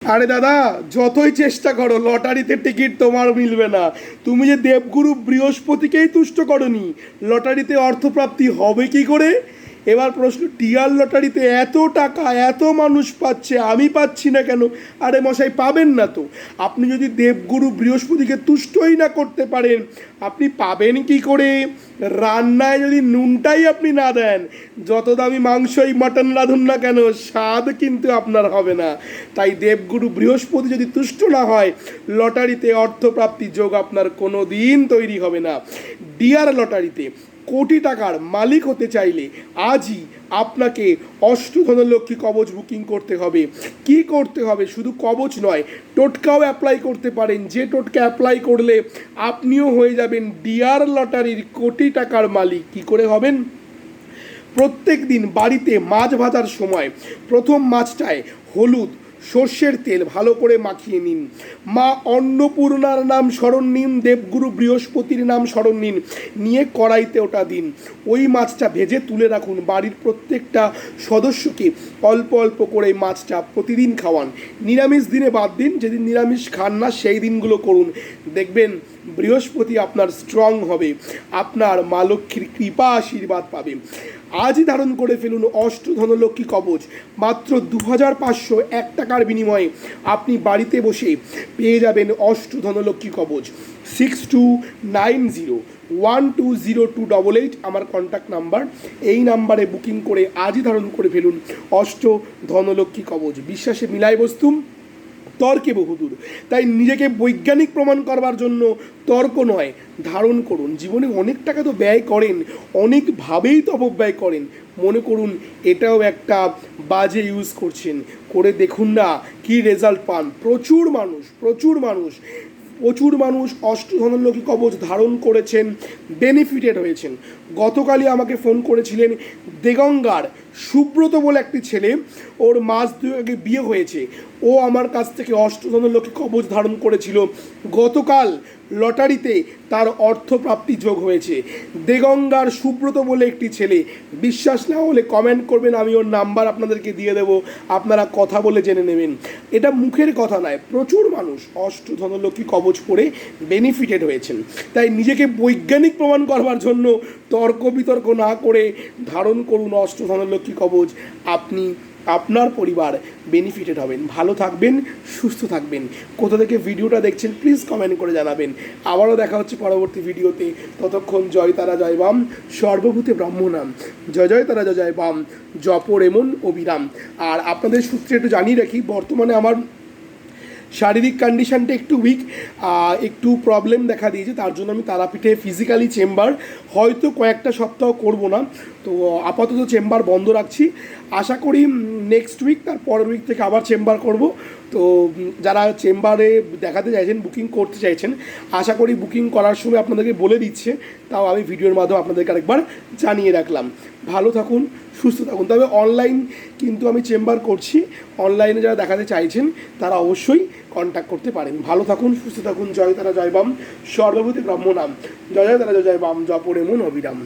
আরে দাদা, যতই চেষ্টা করো লটারিতে টিকিট তোমার মিলবে না। তুমি যে দেবগুরু বৃহস্পতিকেই তুষ্ট করনি, লটারিতে অর্থপ্রাপ্তি হবে কি করে? এবার প্রশ্ন, টিয়ার লটারিতে এত টাকা এত মানুষ পাচ্ছে, আমি পাচ্ছি না কেন? আরে মশাই, পাবেন না তো। আপনি যদি দেবগুরু বৃহস্পতিকে তুষ্টই না করতে পারেন, আপনি পাবেন কি করে? রান্নায় যদি নুনটাই আপনি না দেন, যত দামি মাংসই মাটন রাঁধুন না কেন, স্বাদ কিন্তু আপনার হবে না। তাই দেবগুরু বৃহস্পতি যদি তুষ্ট না হয়, লটারিতে অর্থপ্রাপ্তি যোগ আপনার কোনো দিন তৈরি হবে না। ডিয়ার লটারিতে কোটি টাকার মালিক হতে চাইলে আজই আপনাকে অষ্টধনলক্ষ্মী কবচ বুকিং করতে হবে। কি করতে হবে? শুধু কবচ নয়, টোটকাও অ্যাপ্লাই করতে পারেন। যে টোটকা অ্যাপ্লাই করলে আপনিও হয়ে যাবেন ডিয়ার লটারির কোটি টাকার মালিক। কি করে হবেন? প্রত্যেক দিন বাড়িতে মাছ ভাজার সময় প্রথম মাছটায় হলুদ, সর্ষের তেল ভালো করে মাখিয়ে নিন। মা অন্নপূর্ণার নাম স্মরণ নিন, দেবগুরু বৃহস্পতির নাম স্মরণ নিন, নিয়ে কড়াইতে ওটা দিন। ওই মাছটা ভেজে তুলে রাখুন। বাড়ির প্রত্যেকটা সদস্যকে অল্প অল্প করে মাছটা প্রতিদিন খাওয়ান। নিরামিষ দিনে বাদ দিন, যেদিন নিরামিষ খান না সেই দিনগুলো করুন। দেখবেন বৃহস্পতি আপনার স্ট্রং হবে, আপনার মা লক্ষ্মীর কৃপা আশীর্বাদ পাবে। আজই ধারণ করে ফেলুন অষ্টধনলক্ষ্মী কবচ। মাত্র 2500 টাকার বিনিময়ে আপনি বাড়িতে বসে পেয়ে যাবেন অষ্টধনলক্ষ্মী কবচ। 6290120288 আমার কন্ট্যাক্ট নাম্বার। এই নাম্বারে বুকিং করে আজই ধারণ করে ফেলুন অষ্টধনলক্ষ্মী কবচ। বিশ্বাসে মিলাই বস্তু, তর্কে বহুদূর। তাই নিজেকে বৈজ্ঞানিক প্রমাণ করবার জন্য তর্ক নয়, ধারণ করুন। জীবনে অনেক টাকা তো ব্যয় করেন, অনেকভাবেই তো অপব্যয় করেন। মনে করুন এটাও একটা বাজে ইউজ করছেন, করে দেখুন না কি রেজাল্ট পান। প্রচুর মানুষ অষ্টধনলক্ষ্মী কবচ ধারণ করেছেন, বেনিফিটেড হয়েছেন। গতকালই আমাকে ফোন করেছিলেন দেগঙ্গার সুব্রত বলে একটি ছেলে, ওর মাস 2 আগে বিয়ে হয়েছে। ও আমার কাছ থেকে অষ্টধনলক্ষ্মী কবচ ধারণ করেছিল। গতকাল লটারিতে তার অর্থপ্রাপ্তি যোগ হয়েছে। দেগঙ্গার সুব্রত বলে একটি ছেলে। বিশ্বাস না হলে কমেন্ট করবেন, আমি ওর নাম্বার আপনাদেরকে দিয়ে দেবো, আপনারা কথা বলে জেনে নেবেন। এটা মুখের কথা নয়, প্রচুর মানুষ অষ্টধনলক্ষ্মী কবচ পড়ে বেনিফিটেড হয়েছেন। তাই নিজেকে বৈজ্ঞানিক প্রমাণ করবার জন্য তর্ক বিতর্ক না করে ধারণ করুন অষ্টধনলক্ষ্মী কবচ। আপনি, আপনার পরিবার বেনিফিটেড হবেন। ভালো থাকবেন, সুস্থ থাকবেন। কোথা থেকে ভিডিওটা দেখছেন প্লিজ কমেন্ট করে জানাবেন। আবারও দেখা হচ্ছে পরবর্তী ভিডিওতে। ততক্ষণ জয় তারা জয় বাম, সর্বভূতে ব্রহ্মনাম। জয় জয় তারা জয় জয় বাম, জপ রেমন অবিরাম। আর আপনাদের সূত্রে একটু জানিয়ে রাখি, বর্তমানে আমার শারীরিক কন্ডিশানটা একটু উইক, একটু প্রবলেম দেখা দিয়েছে। তার জন্য আমি তারাপীঠে ফিজিক্যালি চেম্বার হয়তো কয়েকটা সপ্তাহ করব না, তো আপাতত চেম্বার বন্ধ রাখছি। আশা করি নেক্সট উইক, তার পরের উইক থেকে আবার চেম্বার করব। তো যারা চেম্বারে দেখাতে চাইছেন, বুকিং করতে চাইছেন, আশা করি বুকিং করার সময় আপনাদেরকে বলে দিচ্ছে। তাও আমি ভিডিওর মাধ্যমে আপনাদেরকে আরেকবার জানিয়ে রাখলাম। ভালো থাকুন, সুস্থ থাকুন। তবে অনলাইন কিন্তু আমি চেম্বার করছি। অনলাইনে যারা দেখাতে চাইছেন তারা অবশ্যই কন্ট্যাক্ট করতে পারেন। ভালো থাকুন, সুস্থ থাকুন। জয় তারা জয় বাম, সর্বভূতে ব্রহ্মনাম। জয় জয় তারা জয় জয় বাম, জপ রেমন অবিরাম।